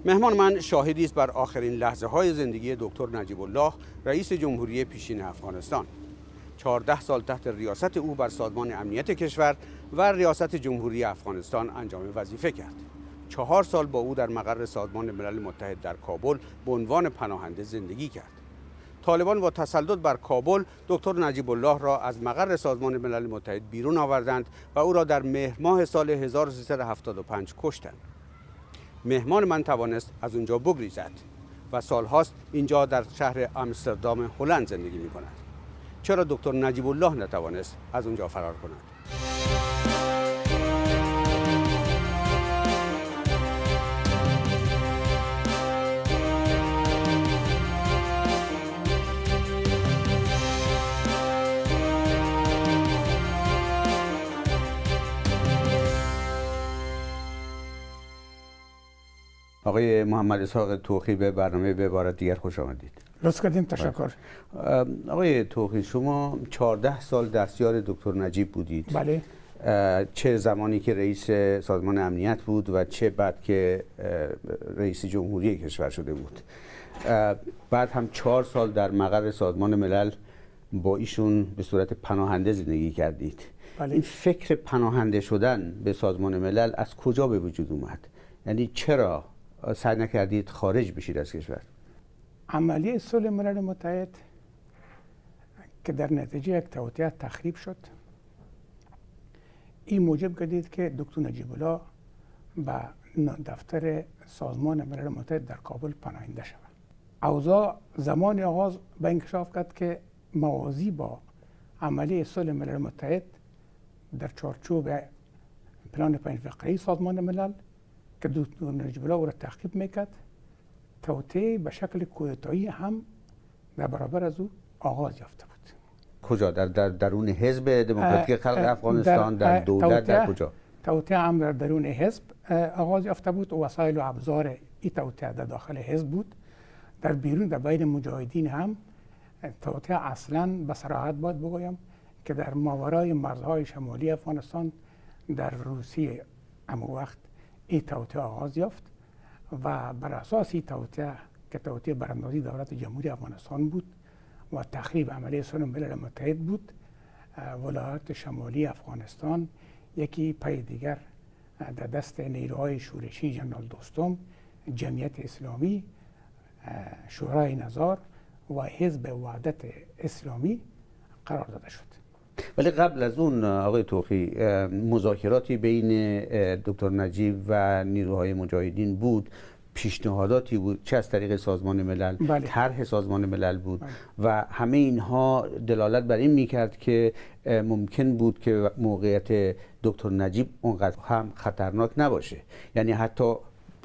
مهمان من شاهدی است بر آخرین لحظه‌های زندگی دکتر نجیب الله رئیس جمهوری پیشین افغانستان. 14 سال تحت ریاست او بر سازمان امنیت کشور و ریاست جمهوری افغانستان انجام وظیفه کرد. 4 سال با او در مقر سازمان ملل متحد در کابل به عنوان پناهنده زندگی کرد. طالبان با تسلط بر کابل دکتر نجیب الله را از مقر سازمان ملل متحد بیرون آوردند و او را در مهر ماه سال 1375 کشتند. مهمان من توانست از اونجا بگریزد و سالهاست اینجا در شهر آمستردام هلند زندگی می کند. چرا دکتر نجیب الله نتوانست از اونجا فرار کند؟ آقای محمد اسحاق توخی به برنامه به بار دیگر خوش آمدید. لطف کردیم، تشکر. آقای توخی، شما 14 سال دستیار دکتر نجیب بودید. بله. چه زمانی که رئیس سازمان امنیت بود و چه بعد که رئیس جمهوری کشور شده بود. بعد هم 4 سال در مقر سازمان ملل با ایشون به صورت پناهنده زندگی کردید. بله. این فکر پناهنده شدن به سازمان ملل از کجا به وجود اومد؟ یعنی چرا سعی نکردید خارج بشید از کشور؟ عملیه صلح ملل متحد که در نتیجه یک توطئه تخریب شد، این موجب گردید که دکتر نجیب الله به دفتر سازمان ملل متحد در کابل پناهنده شود. اوضاع زمان آغاز به انکشاف کرد که موازی با عملیه صلح ملل متحد در چارچوب پلان 5 فقره‌ای سازمان ملل که دکتر نجیب الله او را تعقیب میکرد، توطئه به شکل کودتایی هم در برابر از او آغاز یافته بود. کجا؟ در درون حزب دموکراتیک خلق افغانستان، در دولت، در کجا؟ توطئه هم در درون حزب آغاز یافته بود و وسایل و ابزار این توطئه در داخل حزب بود. در بیرون در بین مجاهدین هم توطئه اصلا به صراحت باید بگویم که در ماورای مرزهای شمالی افغانستان در روسیه همون وقت این توطئه آغاز یافت و بر اساس این توطئه که توطئه براندازی دولت جمهوری افغانستان بود و تخریب عملیه صلح ملل متحد بود، ولایات شمالی افغانستان یکی پای دیگر در دست نیروهای شورشی جنرال دوستم، جمعیت اسلامی، شورای نظار و حزب وحدت اسلامی قرار داده شد. ولی قبل از اون آقای توخی مذاکراتی بین دکتر نجیب و نیروهای مجاهدین بود، پیشنهاداتی بود، چه از طریق سازمان ملل، بله. طرح سازمان ملل بود. بله. و همه اینها دلالت بر این میکرد که ممکن بود که موقعیت دکتر نجیب اونقدر هم خطرناک نباشه. یعنی حتی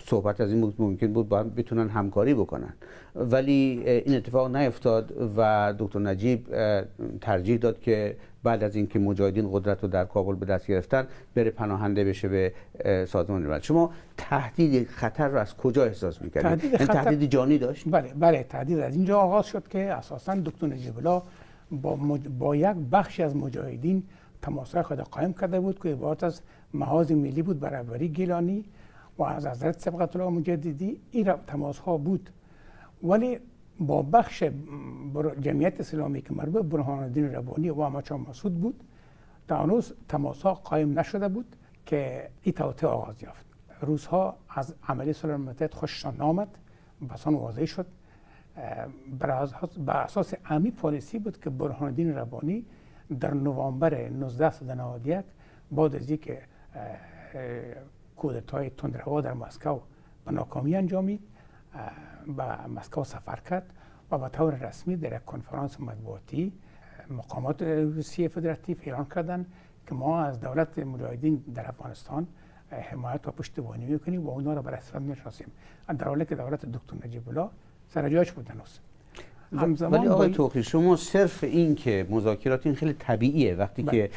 صحبت از این بود ممکن بود با هم بتونن همکاری بکنن، ولی این اتفاق نیفتاد و دکتر نجیب ترجیح داد که بعد از اینکه مجاهدین قدرت رو در کابل به دست گرفتن بره پناهنده بشه به سازمان ملل. شما تهدید خطر رو از کجا احساس می‌کردید؟ این تهدید جانی داشت؟ بله، تهدید از اینجا آغاز شد که اساساً دکتر نجیب الله با یک بخشی از مجاهدین تماس‌های خود قائم کرده بود که عبارت از محاذ ملی بود، برابری گیلانی و از حضرت سبقت الله مجددی. این تماس‌ها بود، ولی با بخش جمعیت اسلامی که مربوط به برهان الدین ربانی و مچا مسعود بود تا هنوز تماس‌ها قایم نشده بود که این توطئه آغاز یافت. روزها از عملیه صلح متحد خوششان نآمد، بسان واضح شد. بر اساس همین پالیسی بود که برهان الدین ربانی در نوامبر 1991 بعد از اینکه کودتای تندرو در مسکو به ناکامی انجامید، به مسکو سفر کرد و به طور رسمی در یک کنفرانس مطبوعاتی مقامات روسیه فدراتیو اعلان کردند که ما از دولت مجاهدین در افغانستان حمایت و پشتیبانی میکنیم و اونا را به رسمیت میشناسیم، در حالی که دولت دکتر نجیب الله سر جایش بود هنوز. ولی آقای توخی، شما صرف این که مذاکرات این خیلی طبیعیه وقتی که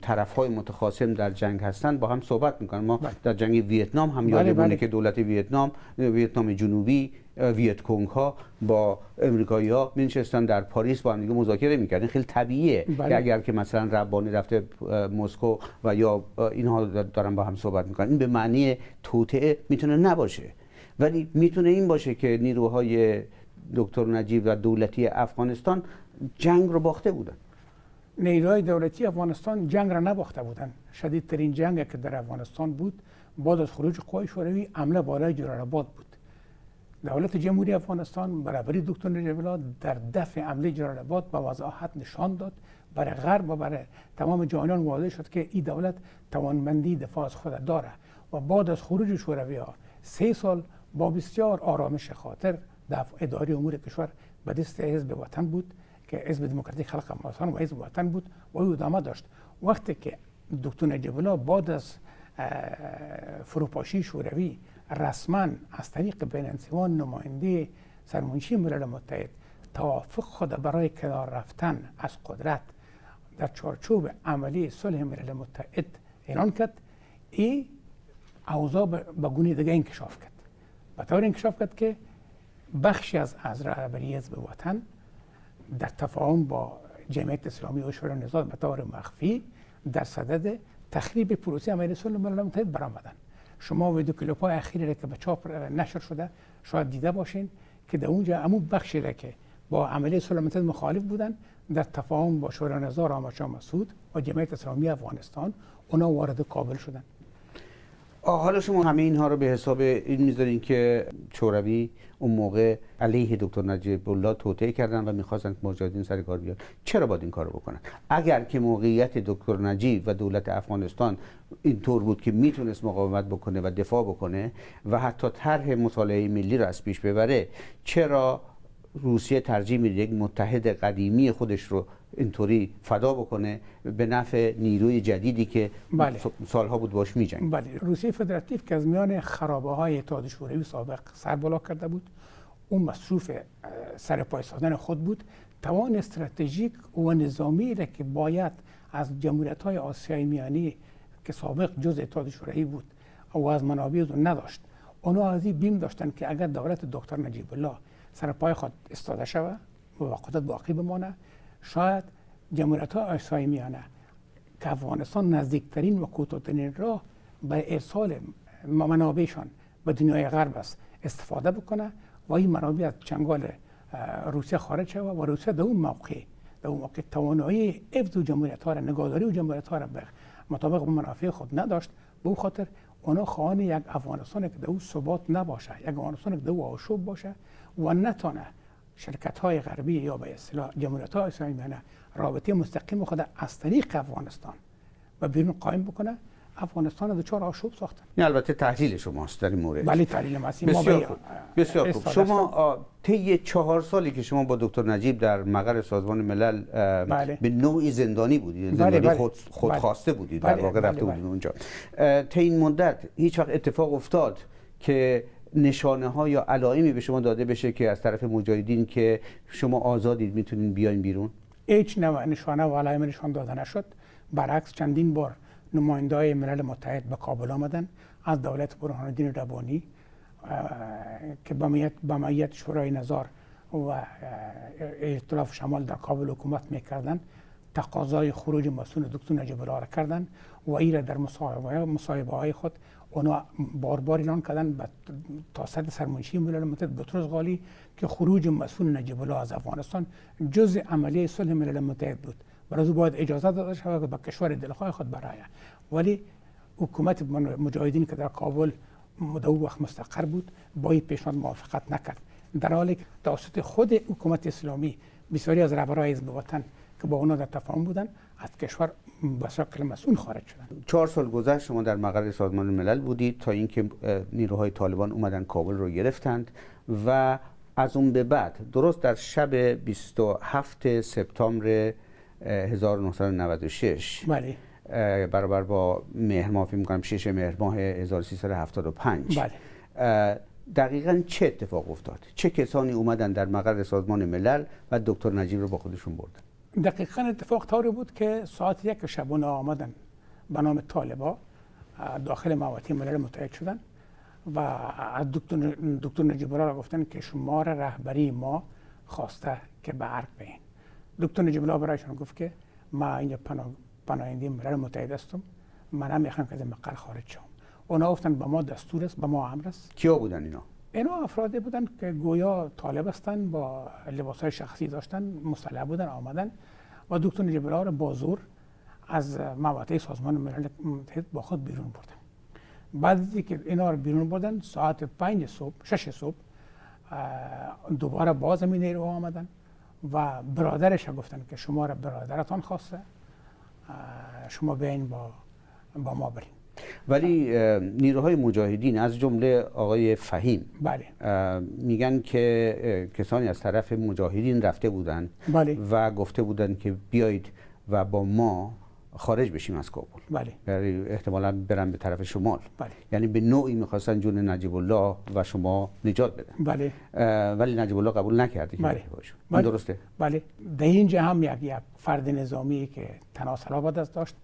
طرف‌های متخاصم در جنگ هستن با هم صحبت میکنن. ما در جنگ ویتنام هم یادمونه که دولت ویتنام جنوبی، ویت کنگ ها با امریکایی ها می‌نشستن در پاریس با هم دیگه مذاکره میکردن. خیلی طبیعیه که اگر که مثلا ربانی رفته مسکو و یا اینها دارن با هم صحبت میکنن، این به معنی توطئه میتونه نباشه. ولی میتونه این باشه که نیروهای دکتر نجیب و دولتی افغانستان جنگ رو باخته بودن. نیروهای دولتی افغانستان جنگ را نباخته بودند. شدیدترین جنگی که در افغانستان بود بعد از خروج قوای شوروی حمله بالای جلال‌آباد بود. دولت جمهوری افغانستان برابری دکتر نجیب الله در دفع حمله جلال‌آباد با وضاحت نشان داد، برای غرب و برای تمام جهانیان واضح شد که این دولت توانمندی دفاع از خود داره و بعد از خروج شوروی‌ها 3 سال با بسیار آرامش خاطر دفع اداره امور کشور به دست حزب وطن بود که حزب دموکراتیک خلق افغانستان و حزب وطن بود و او ادامه داشت. وقتی که دکتر نجیب الله بعد از فروپاشی شوروی رسما از طریق بین‌انضمام نماینده سرمنشی ملل متحد توافق خود برای کنار رفتن از قدرت در چارچوب عملی صلح ملل متحد اعلان کرد، این اوضاع به گونه دیگه انکشاف کرد. به طور انکشاف کرد که بخشی از رهبری حزب وطن در تفاهم با جمعیت اسلامی و شورای نهضت به طور مخفی در صدد تخریب پروسه عملی صلح ملل متحد برآمدند. شما ویدیو کلیپ‌های اخیری که به چاپ نشر شده شاید دیده باشین که در اونجا همون بخشی را که با عملی صلح ملل مخالف بودن در تفاهم با شورای نهضت احمد شاه مسعود و جمعیت اسلامی افغانستان اونا وارد کابل شدن. حالا شما همه اینها رو به حساب این میذارین که شوروی اون موقع علیه دکتر نجیب الله توطئه کردن و میخواستن که مجاهدین سر کار بیان. چرا باید این کارو بکنن؟ اگر که موقعیت دکتر نجیب و دولت افغانستان اینطور بود که میتونست مقاومت بکنه و دفاع بکنه و حتی طرح مصالحه ملی رو از پیش ببره، چرا روسیه ترجیح میده یک متحد قدیمی خودش رو اینطوری فدا بکنه به نفع نیروی جدیدی که سالها بود باش میجنگ؟ بله، روسیه فدراتیو که از میان خرابه های اتحاد شوروی سابق سر بالا کرده بود، اون مصروف سرپای ساختن خود بود، توان استراتژیک و نظامی را که باید از جمهوریت های آسیای میانی که سابق جز اتحاد شوروی بود و از منابع اون نداشت. اونا از این بیم داشتن که اگر دولت دکتر نجیب الله سرپای خود استاده شود و قدرت باقی بمانه، شاید جمهوریت های آسیای میانه که افغانستان نزدیکترین و کوتاه‌ترین راه برای ارسال منابعشان به دنیای غرب است استفاده بکنه و این منابع از چنگال روسیه خارج شود و روسیه در اون موقع توانایی حفظ جمهوریت ها را، نگهداری و جمهوریت ها را به مطابق منافع خود نداشت. به اون خاطر اونا خواهان یک افغانستان که در او ثبات نباشه، یک افغانستان که در او آشوب باشه و نتونه شرکت های غربی یا به اصطلاح جمهوریت های آسیای میانه رابطه مستقیم خود از طریق افغانستان و بیرون قائم بکنه، افغانستان دچار آشوب ساختن. این البته تحلیل شماست در این مورد. بله، تحلیل ما است. بسیار خوب. بسیار خوب. شما طی 4 سالی که شما با دکتر نجیب در مقر سازمان ملل به نوعی زندانی بودید، زندانی خودخواسته بودید، در واقع رفته بودید اونجا. طی این مدت هیچ وقت اتفاق افتاد که نشانه ها یا علائمی به شما داده بشه که از طرف مجاهدین که شما آزادید میتونین بیاین بیرون؟ هیچ نشانه و علائم نشان داده نشد. برعکس چندین بار نماینده‌های ملل متحد به کابل آمدن از دولت برهان الدین ربانی که با معیت شورای نظار و ائتلاف شمال در کابل حکومت میکردن، تقاضای خروج مسئول دکتر نجیب الله را کردن و این را در مصاحبه های خود اونا بار بار اعلان کردن تا سطح سرمنشی ملل متحد بطرس غالی که خروج مسئول نجیب الله از افغانستان جز عملیه صلح ملل متحد بود، برای او باید اجازه داده شود که به کشور دلخواه خود برایه. ولی حکومت مجاهدین که در کابل مدعو وقت مستقر بود با این پیشنهاد موافقت نکرد، در حالی که توسط خود حکومت اسلامی بسیاری از رهبران حزب وطن که با اونا در تفاهم بودن از کشور به شکل مسئول خارج شدن. 4 سال گذشت شما در مقر سازمان ملل بودید تا اینکه نیروهای طالبان اومدن کابل رو گرفتند و از اون به بعد درست در شب 27 سپتامبر 1996 بله برابر با مهر ماه، فکر می‌کنم 6 مهر ماه 1375 بله دقیقاً چه اتفاق افتاد؟ چه کسانی اومدن در مقر سازمان ملل و دکتر نجیب رو با خودشون بردن؟ دقیقاً اتفاق طوری بود که ساعت 1 شبانه آمدن به نام طالبا داخل محوطه ملل متحد شدن و از دکتر نجیب الله را گفتن که شما را رهبری ما خواسته که به ارگ بین. دکتر نجیب الله برایشان گفت که ما اینجا پناهنده ملل متحد هستم، من هم میخوام که از مقر خارج شم اونا گفتن به ما دستور است، به ما امر است. کیا بودن اینا؟ اینا افرادی بودن که گویا طالب هستن، با لباسهای شخصی داشتن، مسلح بودن، آمدن و دکتر نجیب الله را با زور از مواقع سازمان ملل متحد با خود بیرون بردن. بعد از اینکه اینا رو بیرون بردن ساعت 5 صبح 6 صبح دوباره باز همین نیرو آمدن و برادرش گفتن که شما را برادرتان خواسته، شما بیاین با ما برین. ولی نیروهای مجاهدین از جمله آقای فهیم بله میگن که کسانی از طرف مجاهدین رفته بودن بله و گفته بودن که بیایید و با ما خارج بشیم از کابل. بله یعنی احتمالاً برن به طرف شمال. بله یعنی به نوعی میخواستن جون نجیب الله و شما نجات بدن. بله ولی نجیب الله قبول نکرده که بله. باشون. بله. درسته؟ بله. در اینجا هم یک فرد نظامی که تناسل باید از داشت،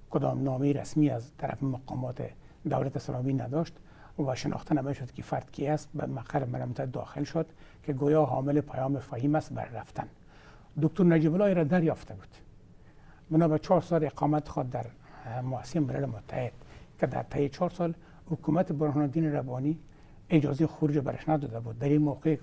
کدام نامه رسمی از طرف مقامات دولت اسلامی نداشت و شناخته نمیشد که فرد کی است، به مقر ملل متحد داخل شد که گویا حامل پیام فهیم است بر رفتن. دکتر نجیب الله را دریافته بود. بنا به 4 سال اقامت خود در مؤسسه ملل متحد که در طی 4 سال حکومت برهان الدین ربانی اجازه خروج برش نداده بود، در این موقع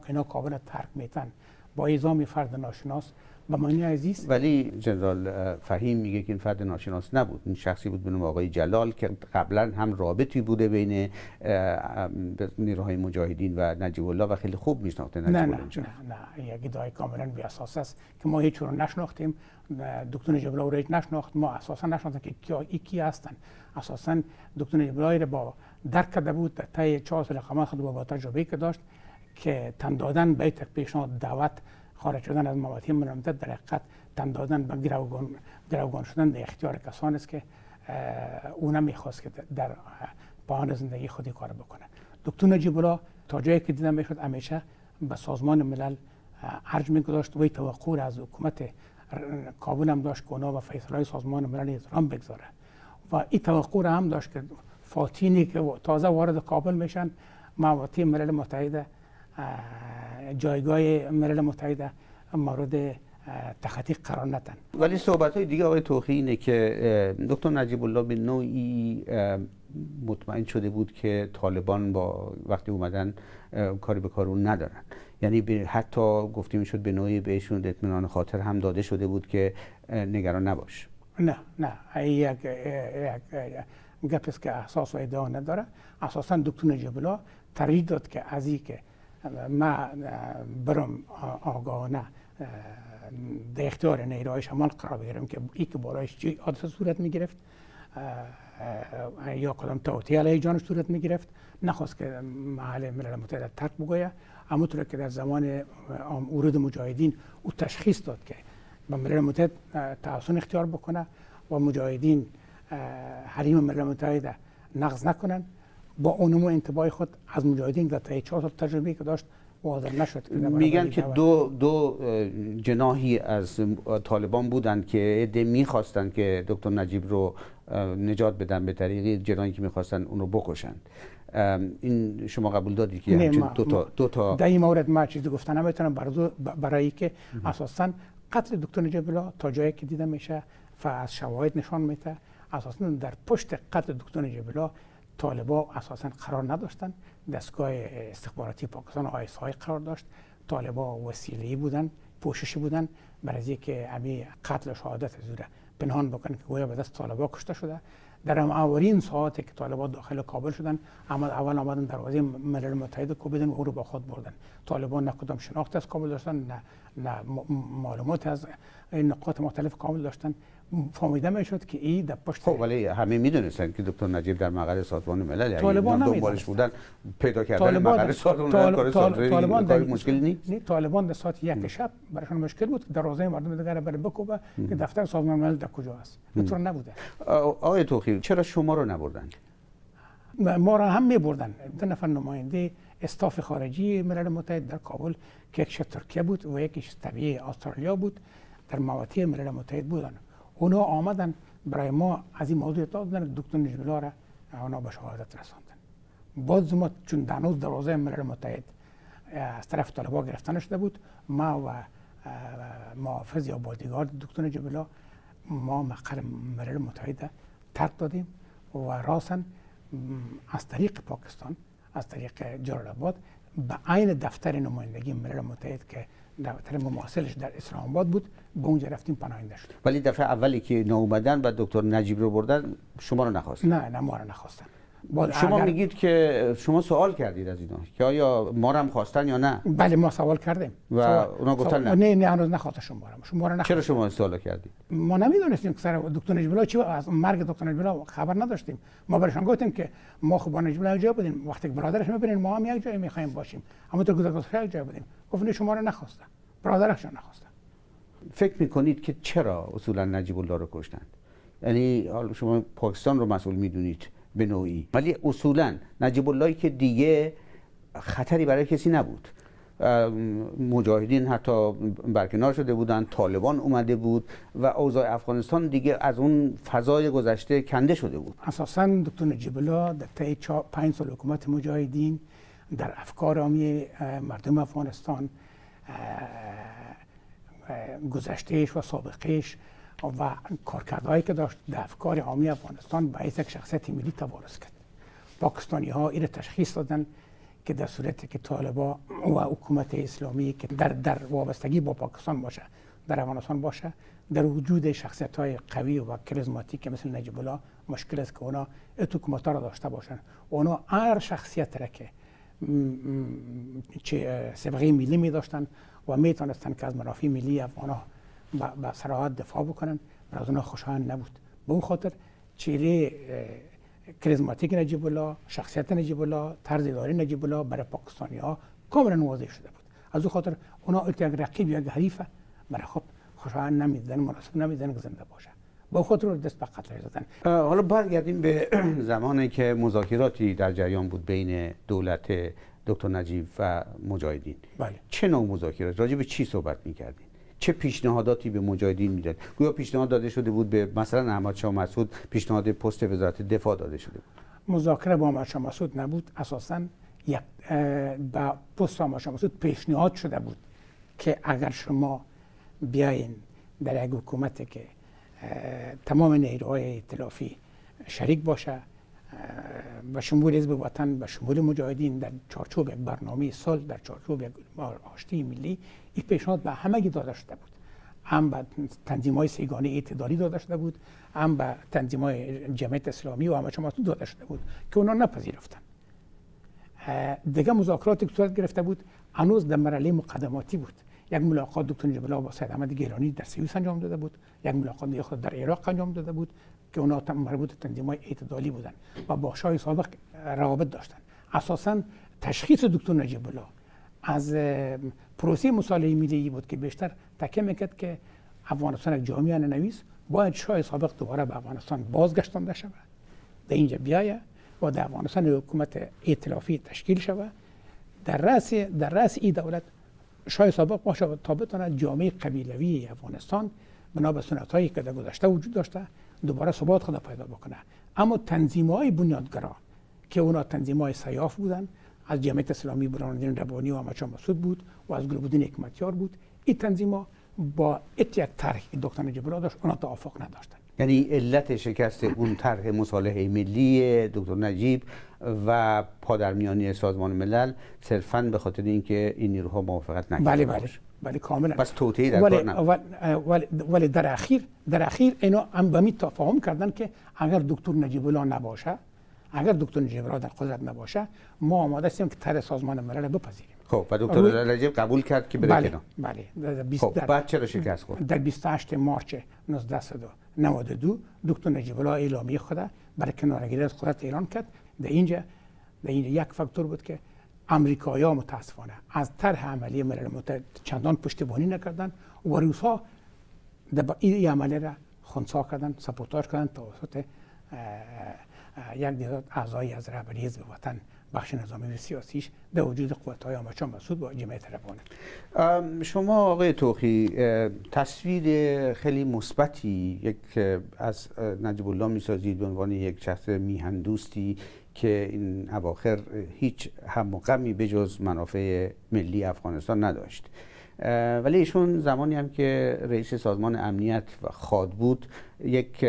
اینا کابل ترک میتن با اعزام فرد ناشناس به معنی عزیز. ولی جنرال فهیم میگه که این فرد ناشناس نبود، این شخصی بود به نام آقای جلال که قبلا هم رابطی بوده بین نیروهای مجاهدین و نجیب الله و خیلی خوب میشناخته نجیب الله. نه یک ادعای کاملا بی اساس است که ما هیچ رو نشناختیم، دکتر نجیب الله رو هیچ نشناخت، ما اساسا نشناختیم که کی هستن. اساسا دکتر نجیب الله رو با درک کرده بود در طی 4 سال اقامت خود با تجربه که داشت که تن دادن به پیشنهاد دعوت خارج شدن از مواطن ملل متحد در حقیقت تن دادن به گروگان شدن در اختیار کسانی است که او نمیخواست که در پایان زندگی خودی کار بکنه. دکتر نجیب الله تا جایی که دیدم میشد همیشه به سازمان ملل ارج میگذاشت و توقع از حکومت کابل هم داشت که اونا و فیصله سازمان ملل احترام بگذاره و این توقع را هم داشت که فاتینی که تازه وارد کابل میشن مواطن ملل متحد جایگاه ملل متحد مورد تخطی قرار ندن. ولی صحبت‌های دیگه آقای توخی اینه که دکتر نجیب الله به نوعی مطمئن شده بود که طالبان با وقتی اومدن کاری به کار اون ندارن، یعنی حتی گفته میشد به نوعی بهشون اطمینان خاطر هم داده شده بود که نگران نباش. نه یک گپ است که اساس و ادعا نداره. اساسا دکتر نجیب الله ترجیح داد که از این که ما برم آگاهانه در اختیار نیروهای شمال قرار بگیرم که این که برایش چی حادثه صورت میگرفت یا کدام توطئه علیه جانش صورت میگرفت، نخواست که محل ملل متحد ترک بگوید. همونطور که در زمان ورود مجاهدین او تشخیص داد که به ملل متحد تحسن اختیار بکنه و مجاهدین حریم ملل متحد نقض نکنن، با اونمو انتباه خود از مجاهدین در طی 4 سال تجربه که داشت واضح نشد. میگن که دو جناحی از طالبان بودن که عده میخواستن که دکتر نجیب رو نجات بدن به طریقی جناحی که میخواستن اون رو بکشن. این شما قبول دادید که همچین دو تا در این مورد ما چیزی گفتن نمیتونم برای که اساسا قتل دکتر نجیب الله تا جایی که دیده میشه و از شواهد نشان میده اساسا در پشت قتل دکتر نجیب الله طالبا اساسا قرار نداشتن. دستگاه استخباراتی پاکستان ISI قرار داشت. طالبا وسیله‌ای بودن، پوششی بودن برای اینکه همین قتل و شهادت زوره پنهان بکنن که گویا به دست طالبا کشته شده. در اولین ساعاتی که طالبا داخل کابل شدن اول آمدن دروازه ملل متحد کوبیدن و او رو با خود بردن. طالبان نه کدام شناخت از کابل داشتن نه معلومات از نقاط مختلف کابل داشتن. فهمیده میشد که این در پشت خب ولی همه میدونستن که دکتر نجیب در مقر سازمان ملل طالبان دنبالش بودن، پیدا کردن مقر سازمان ملل کار مشکل نیست. طالبان در ساعت 1 شب برایشان مشکل بود که دروازه مردم دیگر بره بکوبه که دفتر سازمان ملل در کجا است. اینطور نبوده. آقای توخی چرا شما رو نبردن؟ ما را هم میبردن. 2 نفر نماینده استاف خارجی ملل متحد در کابل که یکیش ترکیه بود و یکیش طبیعی استرالیا بود در مواطن ملل متحد بودن. اونا آمدن برای ما از این موضوع اطلاع دادن، دکتر نجیب الله را اونا به شهادت رساندن. باز ما چون هنوز دروازه ملل متحد از طرف طالبان گرفته نشده بود، ما و محافظ یا بادیگارد دکتر نجیب الله ما مقر ملل متحد ترک دادیم و راسن از طریق پاکستان، از طریق جلال آباد به عین دفتر نمایندگی ملل متحد که دفتر مماثلش در اسلام آباد بود به اونجا رفتیم پناهنده شدیم. ولی دفعه اولی که اینا اومدن و دکتر نجیب رو بردن شما رو نخواستن؟ نه ما رو نخواستن. شما میگید که شما سوال کردید از اینا که آیا ما رو هم خواستن یا نه؟ بله ما سوال کردیم و اونا گفتن نه. نه هنوز نخواست شما رو نخواست. چرا شما سوال کردید؟ ما نمیدونستیم که سر دکتر نجیب الله چی از مرگ دکتر نجیب الله خبر نداشتیم. ما برشان گفتیم که ما خب با نجیب الله جا بودیم، وقتی که برادرش میبینین ما هم یک جایی میخوایم باشیم، اما تو گذاشته یک جا بودیم. گفتن شما رو نخواستن، برادرشون نخواستن. فکر میکنید که چرا اصولا نجیب الله رو کشتند؟ یعنی حالا شما پاکستان رو مسئول میدونید به نوعی، ولی اصولا نجیب اللهی که دیگه خطری برای کسی نبود، مجاهدین حتی برکنار شده بودن، طالبان اومده بود و اوضاع افغانستان دیگه از اون فضای گذشته کنده شده بود. اساساً دکتر نجیب الله در طی 5 سال حکومت مجاهدین در افکار عامی مردم افغانستان، گذشتهش و سابقهش و کارکردهایی که داشت در افکار عامی افغانستان باعث یک شخصیت ملی توارث کرد. پاکستانی ها این تشخیص دادن که در صورتی که طالبان و حکومت اسلامی که در وابستگی با پاکستان باشه، در افغانستان باشه، در وجود شخصیت های قوی و کاریزماتیک مثل نجیب الله مشکل است که اونا حکومت را داشته باشن. اونا هر شخصیت را که سابقه ملی می داشتن و می تونستن که از منافع ملی افغان با صراحت دفاع بکنن، و از اونا خوشایند نبود. به اون خاطر چهره کاریزماتیک نجیب الله، شخصیت نجیب الله، طرز اداره نجیب الله برای پاکستانی ها کاملا واضح شده بود. از اون خاطر اونا یک رقیب یا حریف برای خود خوشایند نمیدیدن، مناسب نمیدیدن که زنده باشه. به اون خاطر دست به قتل زدن. حالا برگردیم به زمانی که مذاکراتی در جریان بود بین دولت دکتر نجیب و مجاهدین. بله. چه نوع مذاکرات؟ راجع به چی صحبت می‌کردین؟ چه پیشنهاداتی به مجاهدین میداد؟ گویا پیشنهاد داده شده بود به مثلا احمد شاه مسعود پیشنهاد پست وزارت دفاع داده شده بود. مذاکره با احمد شاه مسعود نبود، اساساً با پست احمد شاه مسعود پیشنهاد شده بود که اگر شما بیاین در یک حکومتی که تمام نیروهای ائتلافی شریک باشه، به شمول حزب وطن، به شمول مجاهدین، در چارچوب یک برنامه سال، در چارچوب یک آشتی ملی، این پیشنهاد به همگی داده شده بود. هم به تنظیم‌های سیگانه اعتدالی داده شده بود، هم به تنظیم‌های جمعیت اسلامی و همه داده شده بود که اونا نپذیرفتن. دیگه مذاکراتی که صورت گرفته بود هنوز در مرحله مقدماتی بود. یک ملاقات دکتر نجیب الله با سید احمد گیلانی در سوئیس انجام داده بود، یک ملاقات دیگه خود در عراق انجام داده بود که اونا مربوط به تنظیم‌های اعتدالی بودن و با شاه سابق روابط داشتن. اساساً تشخیص دکتر نجیب الله از پروسه مصالحه ملی بود که بیشتر تکیه میکرد که افغانستان یک جامعه نویس باید شاه سابق دوباره به افغانستان بازگشتانده شود، در اینجا بیایه و در افغانستان حکومت ائتلافی تشکیل شود، در رأس این دولت شاه سابق باشه و تا بتواند جامعه قبیلوی افغانستان بنا به سنت‌هایی که در گذشته وجود داشته دوباره ثبات خود پیدا بکنه. اما تنظیم‌های بنیادگرا که اونا تنظیم‌های سیاف بودن، از جمعیت اسلامی برهان‌الدین ربانی و احمد شاه مسعود بود و از گلبدین حکمتیار بود، این تنظیم‌ها با یک طرح دکتر نجیب الله داشت اونا توافق نداشتن. یعنی علت شکست اون طرح مصالحه ملی دکتر نجیب و پادرمیانی سازمان ملل صرفاً به خاطر اینکه این نیروها موافقت نکردند. بله کاملا. بس توطئه‌ای در کار نبود. ولی در اخیر اینا هم به می تفاهم کردن که اگر دکتر نجیب الله نباشه، اگر دکتر نجیب الله در قدرت نباشه، ما آماده هستیم که طرح سازمان ملل بپذیریم. خب و دکتر نجیب قبول کرد که بره کنار. بله. خب بعد چرا شکست خورد؟ در 28 مارچ 1992 دکتر نجیب الله اعلامیه خود برای کنارگیری از قدرت اعلان کرد. در اینجا یک فاکتور بود که امریکایی‌ها متاسفانه از طرح عملی ملل متحد چندان پشتیبانی نکردند و روس‌ها این عملیه را خنثی کردند، ساپوتاژ کردند توسط یک تعداد اعضای از رهبری حزب وطن، بخش نظامی و سیاسیش در وجود قوت‌های احمد شاه مسعود و جمعیت ربانی. شما آقای طوخی تصویر خیلی مثبتی از نجیب الله می‌سازید به عنوان یک شخص میهن دوستی که این اواخر هیچ هم و غمی بجز منافع ملی افغانستان نداشت، ولی ایشون زمانی هم که رئیس سازمان امنیت و خاد بود یک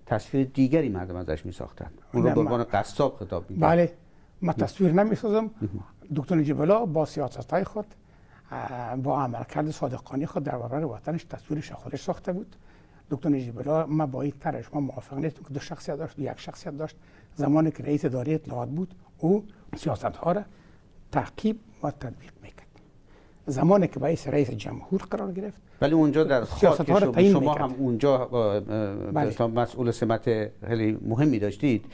تصویر دیگری مردم ازش می‌ساختند. اون رو به عنوان قصاب خطاب می‌کرد. بله، من تصویر نمی‌سازم. دکتر نجیب الله با سیاست‌های خود، با عملکرد صادقانه خود در برابر وطنش تصویرش خودش ساخته بود. دکتر نجیب الله، من با این طرح شما موافق نیستم که دو شخصیت داشت، یک شخصیت داشت. زمانی که رئیس اداره اطلاعات بود، او سیاست‌ها را تعقیب و تطبیق می‌کرد. زمانی که رئیس جمهور قرار گرفت، ولی اونجا در خاک شما هم اونجا مسئول سمت خیلی مهمی داشتید.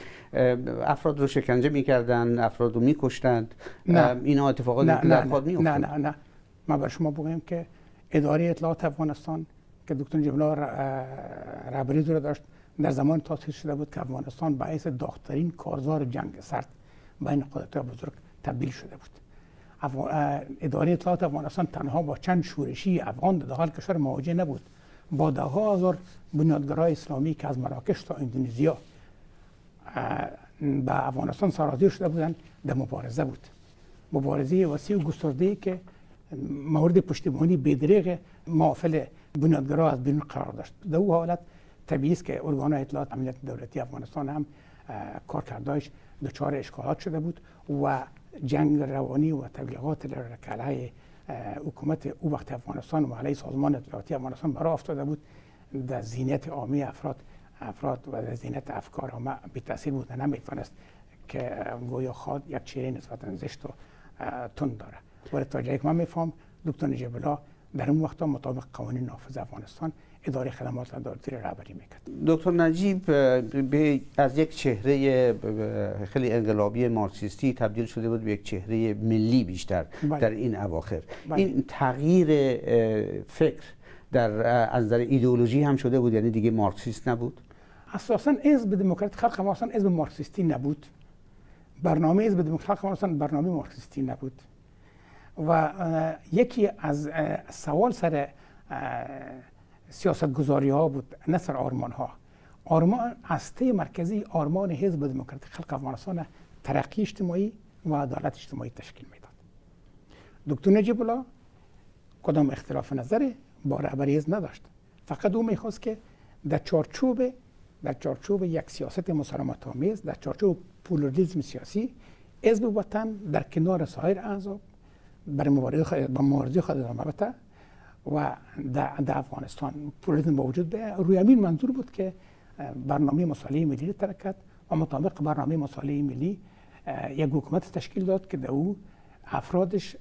افراد رو شکنجه می‌کردن، افراد رو می‌کشتند. اینا اتفاقاتی در خاک می‌افتاد. نه ما برای شما بگم که اداره اطلاعات افغانستان که دکتر نجیب الله رهبری رو داشت، در زمان تأسیس شده بود که افغانستان باعث داغ‌ترین کارزار جنگ سرد بین قدرت‌های بزرگ تبدیل شده بود. اداره اطلاعات افغانستان تنها با چند شورشی افغان در داخل کشور مواجه نبود، با ده ها هزار بنیادگرای اسلامی که از مراکش تا اندونزیا به افغانستان سرازیر شده بودند در مبارزه بود. مبارزه وسیع و گسترده‌ای که مورد پشتیبانی بی‌دریغ محافل بنیادگرا از بیرون قرار داشت. در او حالت طبیعی است که ارگان‌های اطلاعات امنیت دولتی افغانستان هم کارکردهایش دچار اشکالات شده بود و جنگ روانی و تبلیغات که علیه حکومت او وقت افغانستان و علیه سازمان اطلاعاتی افغانستان برای افتاده بود، در ذهنیت عامی افراد و در ذهنیت افکار عامه بی‌تاثیر بود. نمی‌توانست که گویا خود یک چهره نسبتاً زشت و تند داره. ولی تا جایی که من می‌فهم دکتر نجیب الله در اون وقتا مطابق قوانین نافذ افغانستان اداره خدمات عدالتی را رهبری می‌کرد. دکتر نجیب از یک چهره خیلی انقلابی مارکسیستی تبدیل شده بود به یک چهره ملی بیشتر در این اواخر. این تغییر فکر در از نظر ایدئولوژی هم شده بود، یعنی دیگه مارکسیست نبود؟ اساساً حزب دموکراتیک خلق افغانستان حزب مارکسیستی نبود. برنامه حزب دموکراتیک خلق افغانستان برنامه مارکسیستی نبود. و یکی از سوال سر سیاستگذاری ها بود، نه سر آرمان ها. آرمان هسته مرکزی آرمان حزب دموکراتیک خلق افغانستان ترقی اجتماعی و عدالت اجتماعی تشکیل میداد. دکتر نجیب الله کدام اختلاف نظر با رهبری حزب نداشت، فقط او میخواست که در چارچوب یک سیاست مسالمت آمیز، در چارچوب پلورالیسم سیاسی، حزب وطن در کنار سایر احزاب برای مبارزه خود ادامه بده و در افغانستان پلورالیسم با وجود بیاید. روی همین منظور بود که برنامه مصالحه ملی را ترک کرد و مطابق برنامه مصالحه ملی یک حکومت تشکیل داد که در او افرادش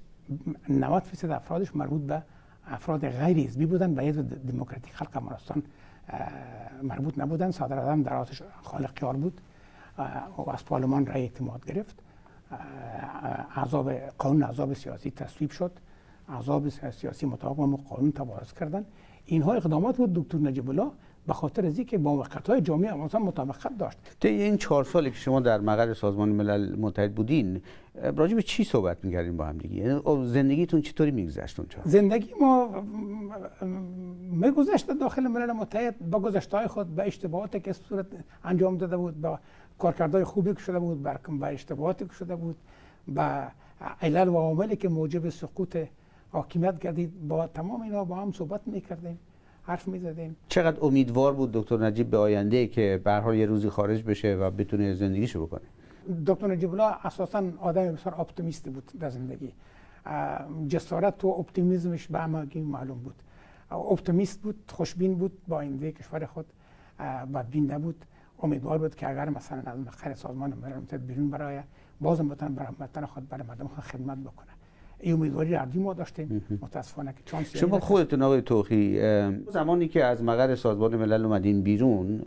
90% افرادش مربوط به افراد غیر حزبی بودند، به حزب دموکراتیک خلق افغانستان مربوط نبودند. صدر اعظم در رأسش خالقیار بود و از پارلمان رأی اعتماد گرفت. قانون احزاب سیاسی تصویب شد، احزاب سیاسی مطابق با قانون تبارز کردند. اینها اقدامات بود دکتر نجیب الله به خاطر از اینکه با موقعیت‌های جامعه افغانستان مطابقت داشت. طی این 4 سالی که شما در مقر سازمان ملل متحد بودین، راجع به چی صحبت می‌کردین با هم دیگه؟ یعنی زندگیتون چطوری می‌گذشت اونجا؟ زندگی ما می‌گذشت داخل ملل متحد با گذشته‌های خود، به اشتباهاتی که صورت انجام داده بود، با کارکردهای خوبی که شده بود، با اشتباهاتی که شده بود، با علل و عواملی که موجب سقوط حاکمیت گردید، با تمام اینا با هم صحبت می‌کردیم، حرف می‌زدیم. چقدر امیدوار بود دکتر نجیب به آینده که به هر حال یه روزی خارج بشه و بتونه زندگیشو بکنه؟ دکتر نجیب الله اساساً آدم بسیار اپتیمیستی بود در زندگی. جسارت و اپتیمیسمش به همگی معلوم بود. اپتیمیست بود، خوشبین بود با آینده کشور خود، بدبین نبود. امیدوار بود که اگر مثلا از مقر سازمان ملل متحد بیرون برای بازم بتونه برای وطن خود، برای مردم خود خدمت بکنه. این امیدواری را ما داشتیم. متاسفانه که چانس شما خودتون آقای توخی زمانی که از مقر سازمان ملل اومدین بیرون،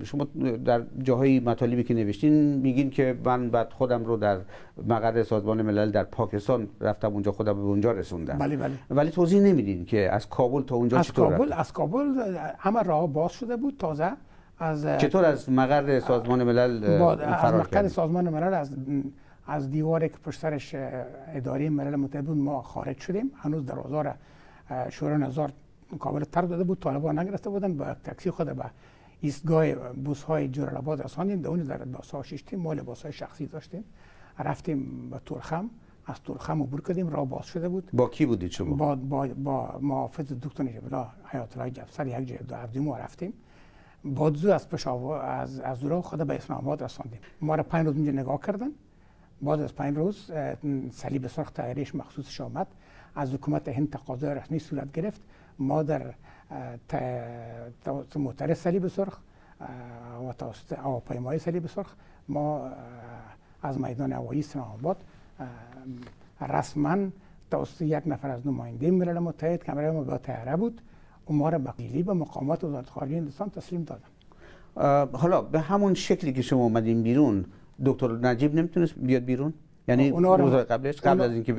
شما در جاهای مطالبی که نوشتین میگین که من بعد خودم رو در مقر سازمان ملل در پاکستان رفتم اونجا، خودم به اونجا رسوندم. بله. ولی توضیح نمیدین که از کابل تا اونجا چطور رفتین؟ از کابل همه راه باز شده بود تازه. چطور از مقر سازمان ملل فرار مقر سازمان ملل از دیواری که پشت سرش اداره ملل متحد بود ما خارج شدیم. هنوز در آذار شورای نظار کابل ترک داده بود، طالبان نگرفته بودن. با تاکسی خود به ایستگاه بوس‌های جلال آباد رساندیم. در اون در لباس‌ها شیشتیم، ما لباس‌های شخصی داشتیم. رفتیم به تورخم، از تورخم عبور کردیم، راه باز شده بود. با کی بودید شما؟ با محافظ دکتر نجیب الله حیات الله جفسر یک جای دو ما رفتیم بادزو از پشاور از دورا خود به اسلام آباد رساندیم. ما را 5 روز اونجا نگاه کردن. بعد از 5 روز صلیب سرخ تغییرش مخصوصش آمد. از حکومت هند تقاضای رسمی صورت گرفت. ما در موتر صلیب سرخ و توسط هواپیمای صلیب سرخ ما از میدان هوایی اسلام آباد رسما توسط یک نفر از نماینده ملل متحد که ما با طیاره بود و ما را به مقامات وزارت خارجه هندوستان تسلیم دادن. حالا به همون شکلی که شما اومدین بیرون، دکتر نجیب نمیتونست بیاد بیرون؟ یعنی روز قبلش قبل از اینکه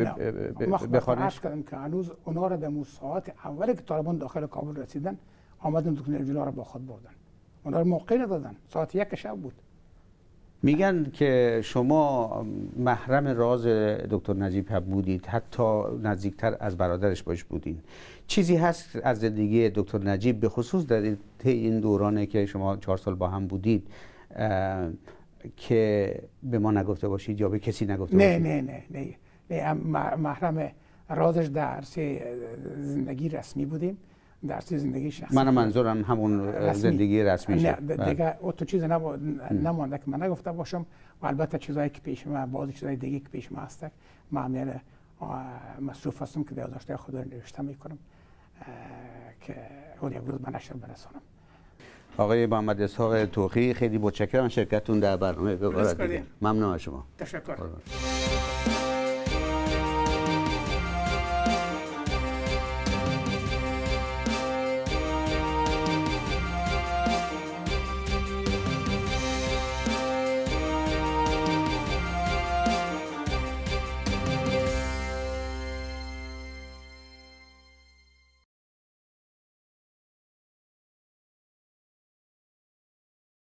بخوانش کردم که هنوز اونا را در ساعت اولی که طالبان داخل کابل رسیدن آمدن دکتر نجیب الله را با خود بردن. اونا را موقع ندادن. ساعت 1 شب بود. میگن که شما محرم راز دکتر نجیب هم بودید، حتی نزدیکتر از برادرش باش بودین. چیزی هست از زندگی دکتر نجیب به خصوص در این دورانی که شما 4 سال با هم بودید که به ما نگفته باشید یا به کسی نگفته باشید؟ نه محرم رازش در عرصه زندگی رسمی بودیم، در عرصه زندگی شخصی. من منظورم همون زندگی رسمی شد. نه دیگه تو چیز نمونده که من نگفته باشم و البته چیزایی که پیش ما، بعضی چیزای دیگه که پیش ما هست ما عمل مصروف هستم که یادداشت‌های خود رو نوشته میکنم که اون یک روز به نشر برسانم. آقای محمد اسحاق توخی، خیلی متشکرم شرکتتون در برنامه. ممنون از شما. تشکر.